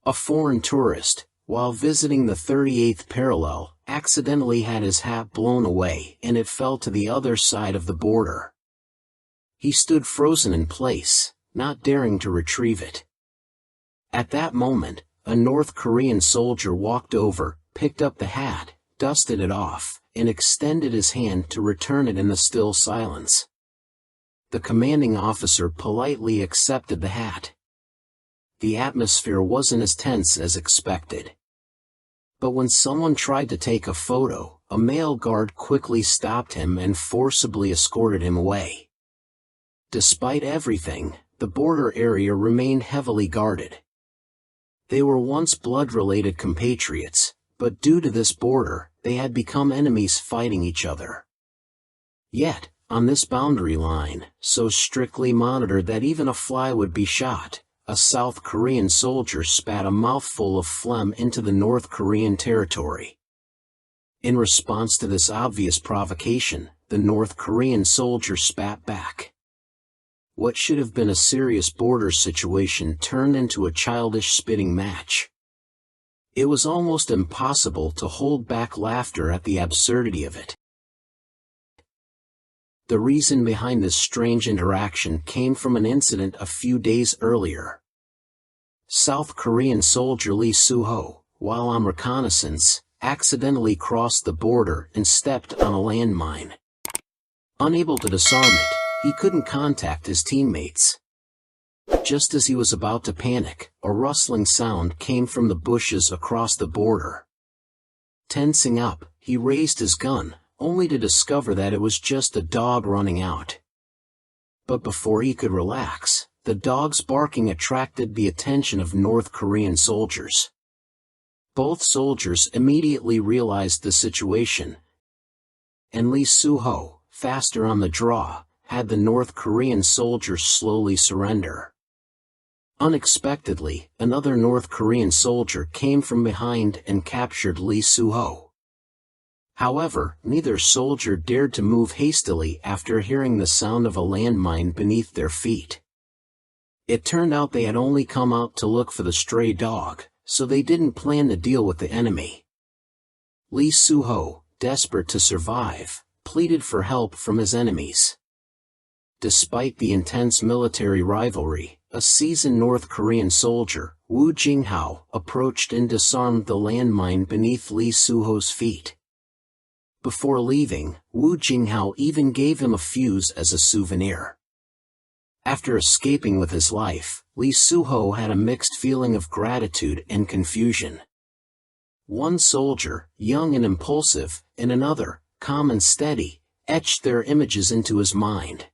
A foreign tourist, while visiting the 38th parallel, accidentally had his hat blown away and it fell to the other side of the border. He stood frozen in place, not daring to retrieve it. At that moment, a North Korean soldier walked over, picked up the hat, dusted it off, and extended his hand to return it in the still silence. The commanding officer politely accepted the hat. The atmosphere wasn't as tense as expected. But when someone tried to take a photo, a male guard quickly stopped him and forcibly escorted him away. Despite everything, the border area remained heavily guarded. They were once blood-related compatriots, but due to this border, they had become enemies fighting each other. Yet, on this boundary line, so strictly monitored that even a fly would be shot, a South Korean soldier spat a mouthful of phlegm into the North Korean territory. In response to this obvious provocation, the North Korean soldier spat back. What should have been a serious border situation turned into a childish spitting match. It was almost impossible to hold back laughter at the absurdity of it. The reason behind this strange interaction came from an incident a few days earlier. South Korean soldier Lee Soo-ho, while on reconnaissance, accidentally crossed the border and stepped on a landmine. Unable to disarm it, he couldn't contact his teammates. Just as he was about to panic, a rustling sound came from the bushes across the border. Tensing up, he raised his gun, only to discover that it was just a dog running out. But before he could relax, the dog's barking attracted the attention of North Korean soldiers. Both soldiers immediately realized the situation, and Lee Soo-ho, faster on the draw, had the North Korean soldiers slowly surrender. Unexpectedly, another North Korean soldier came from behind and captured Lee Soo-ho. However, neither soldier dared to move hastily after hearing the sound of a landmine beneath their feet. It turned out they had only come out to look for the stray dog, so they didn't plan to deal with the enemy. Lee Soo-ho, desperate to survive, pleaded for help from his enemies. Despite the intense military rivalry, a seasoned North Korean soldier, Woo Jing-hao, approached and disarmed the landmine beneath Lee Soo-ho's feet. Before leaving, Woo Jing-hao even gave him a fuse as a souvenir. After escaping with his life, Lee Soo-ho had a mixed feeling of gratitude and confusion. One soldier, young and impulsive, and another, calm and steady, etched their images into his mind.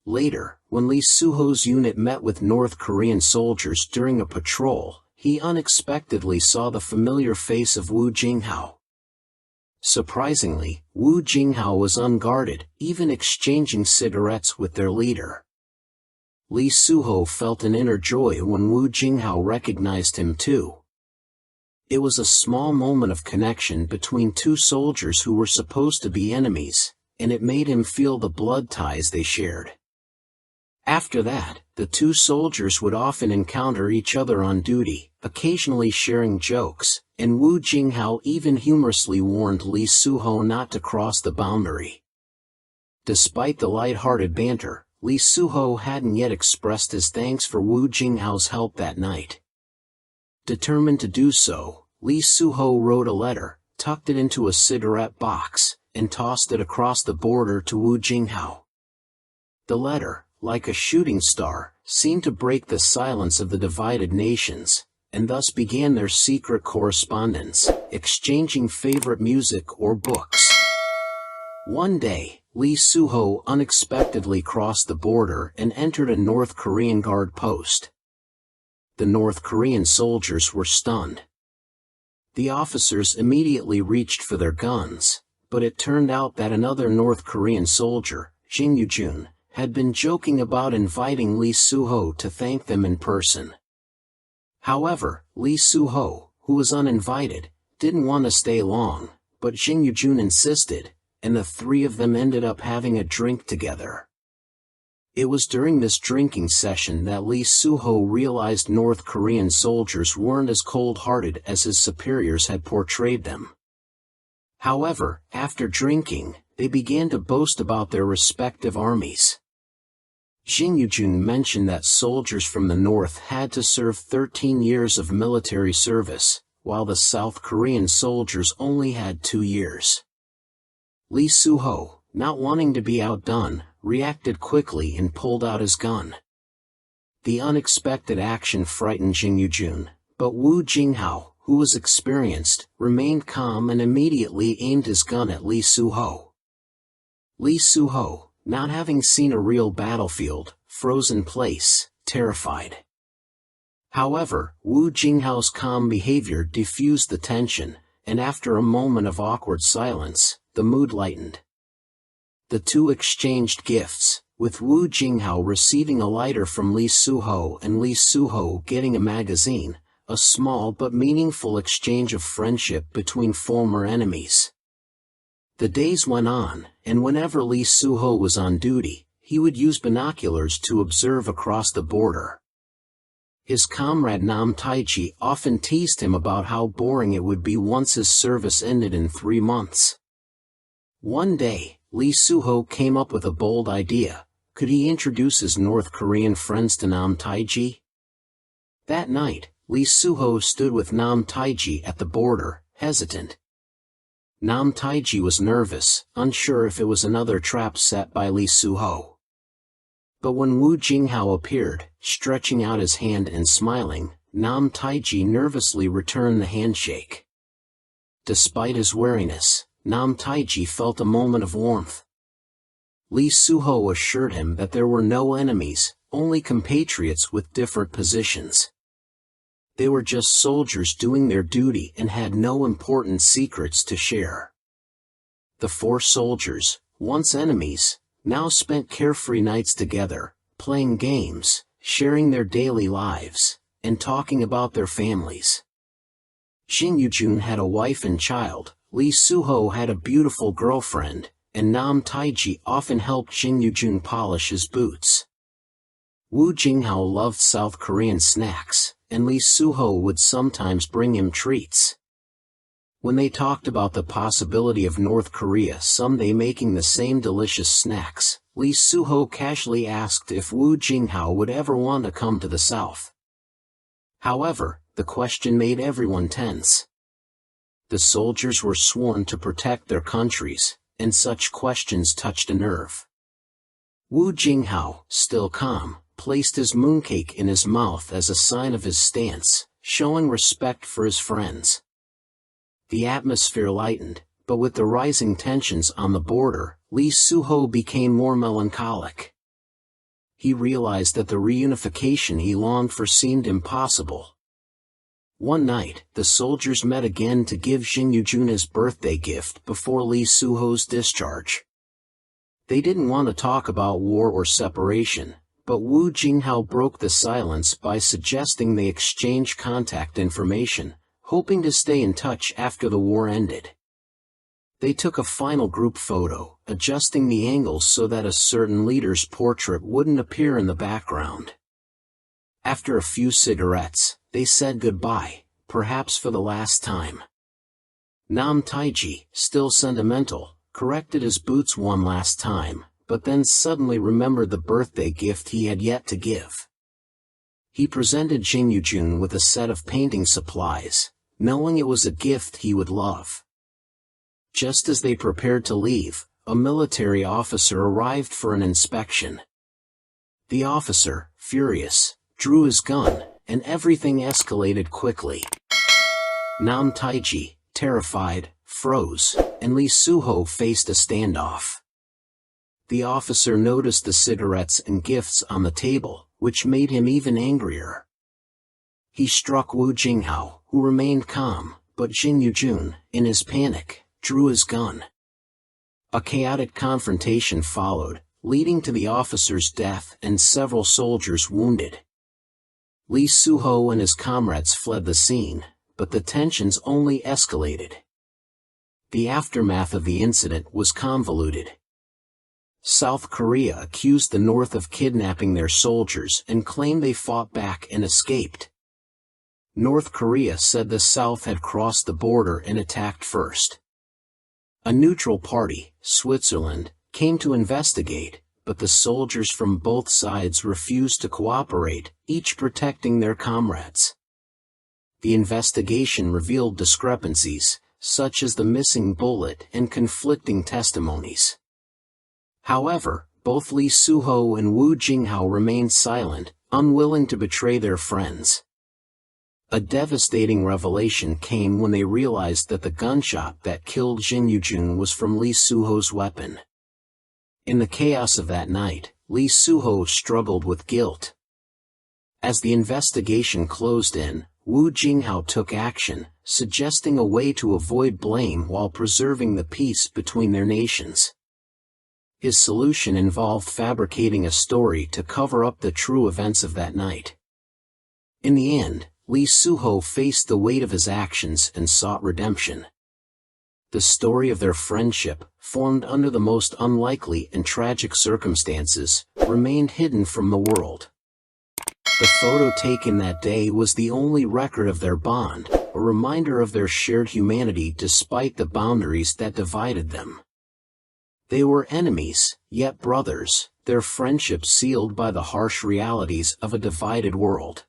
Later, when Lee Soo-ho's unit met with North Korean soldiers during a patrol, he unexpectedly saw the familiar face of Woo Jing-hao. Surprisingly, Woo Jing-hao was unguarded, even exchanging cigarettes with their leader. Lee Soo-ho felt an inner joy when Woo Jing-hao recognized him too. It was a small moment of connection between two soldiers who were supposed to be enemies, and it made him feel the blood ties they shared. After that, the two soldiers would often encounter each other on duty, occasionally sharing jokes, and Woo Jing-hao even humorously warned Lee Soo-ho not to cross the boundary. Despite the light-hearted banter, Lee Soo-ho hadn't yet expressed his thanks for Woo Jing-hao's help that night. Determined to do so, Lee Soo-ho wrote a letter, tucked it into a cigarette box, and tossed it across the border to Woo Jing-hao. The letter, like a shooting star, seemed to break the silence of the divided nations, and thus began their secret correspondence, exchanging favorite music or books. One day, Lee Soo-ho unexpectedly crossed the border and entered a North Korean guard post. The North Korean soldiers were stunned. The officers immediately reached for their guns, but it turned out that another North Korean soldier, Jin Yoo-jun, had been joking about inviting Lee Soo-ho to thank them in person. However, Lee Soo-ho, who was uninvited, didn't want to stay long, but Jin Yoo-jun insisted, and the three of them ended up having a drink together. It was during this drinking session that Lee Suho realized North Korean soldiers weren't as cold-hearted as his superiors had portrayed them. However, after drinking, they began to boast about their respective armies. Jin Yujun mentioned that soldiers from the north had to serve 13 years of military service, while the South Korean soldiers only had 2 years. Lee Suho, not wanting to be outdone, reacted quickly and pulled out his gun. The unexpected action frightened Jin Yujun, but Wu Jinghao, who was experienced, remained calm and immediately aimed his gun at Lee Suho. Lee Suho, not having seen a real battlefield, froze in place, terrified. However, Wu Jinghao's calm behavior diffused the tension, and after a moment of awkward silence, the mood lightened. The two exchanged gifts, with Wu Jinghao receiving a lighter from Lee Suho and Lee Suho getting a magazine, a small but meaningful exchange of friendship between former enemies. The days went on, and whenever Lee Suho was on duty, he would use binoculars to observe across the border. His comrade Nam Taiji often teased him about how boring it would be once his service ended in 3 months. One day, Lee Suho came up with a bold idea. Could he introduce his North Korean friends to Nam Taiji? That night, Lee Suho stood with Nam Taiji at the border, hesitant. Nam Taiji was nervous, unsure if it was another trap set by Lee Suho. But when Wu Jinghao appeared, stretching out his hand and smiling, Nam Taiji nervously returned the handshake. Despite his wariness, Nam Taiji felt a moment of warmth. Lee Suho assured him that there were no enemies, only compatriots with different positions. They were just soldiers doing their duty and had no important secrets to share. The 4 soldiers, once enemies, now spent carefree nights together, playing games, sharing their daily lives, and talking about their families. Jin Yujun had a wife and child, Lee Suho had a beautiful girlfriend, and Nam Taiji often helped Jin Yujun polish his boots. Wu Jinghao loved South Korean snacks, and Lee Suho would sometimes bring him treats. When they talked about the possibility of North Korea someday making the same delicious snacks, Lee Suho casually asked if Wu Jinghao would ever want to come to the South. However, the question made everyone tense. The soldiers were sworn to protect their countries, and such questions touched a nerve. Wu Jinghao, still calm, placed his mooncake in his mouth as a sign of his stance, showing respect for his friends. The atmosphere lightened, but with the rising tensions on the border, Lee Suho became more melancholic. He realized that the reunification he longed for seemed impossible. One night, the soldiers met again to give Jin Yujun his birthday gift before Lee Suho's discharge. They didn't want to talk about war or separation, but Wu Jinghao broke the silence by suggesting they exchange contact information, hoping to stay in touch after the war ended. They took a final group photo, adjusting the angles so that a certain leader's portrait wouldn't appear in the background. After a few cigarettes, they said goodbye, perhaps for the last time. Nam Taiji, still sentimental, corrected his boots one last time, but then suddenly remembered the birthday gift he had yet to give. He presented Jin Yujun with a set of painting supplies, knowing it was a gift he would love. Just as they prepared to leave, a military officer arrived for an inspection. The officer, furious, drew his gun, and everything escalated quickly. Nam Taiji, terrified, froze, and Lee Suho faced a standoff. The officer noticed the cigarettes and gifts on the table, which made him even angrier. He struck Wu Jinghao, who remained calm, but Jin Yujun, in his panic, drew his gun. A chaotic confrontation followed, leading to the officer's death and several soldiers wounded. Lee Suho and his comrades fled the scene, but the tensions only escalated. The aftermath of the incident was convoluted. South Korea accused the North of kidnapping their soldiers and claimed they fought back and escaped. North Korea said the South had crossed the border and attacked first. A neutral party, Switzerland, came to investigate, but the soldiers from both sides refused to cooperate, each protecting their comrades. The investigation revealed discrepancies, such as the missing bullet and conflicting testimonies. However, both Lee Soo-ho and Wu Jinghao remained silent, unwilling to betray their friends. A devastating revelation came when they realized that the gunshot that killed Jin Yujun was from Lee Soo-ho's weapon. In the chaos of that night, Lee Soo-ho struggled with guilt. As the investigation closed in, Wu Jinghao took action, suggesting a way to avoid blame while preserving the peace between their nations. His solution involved fabricating a story to cover up the true events of that night. In the end, Lee Soo-ho faced the weight of his actions and sought redemption. The story of their friendship, formed under the most unlikely and tragic circumstances, remained hidden from the world. The photo taken that day was the only record of their bond, a reminder of their shared humanity despite the boundaries that divided them. They were enemies, yet brothers, their friendship sealed by the harsh realities of a divided world.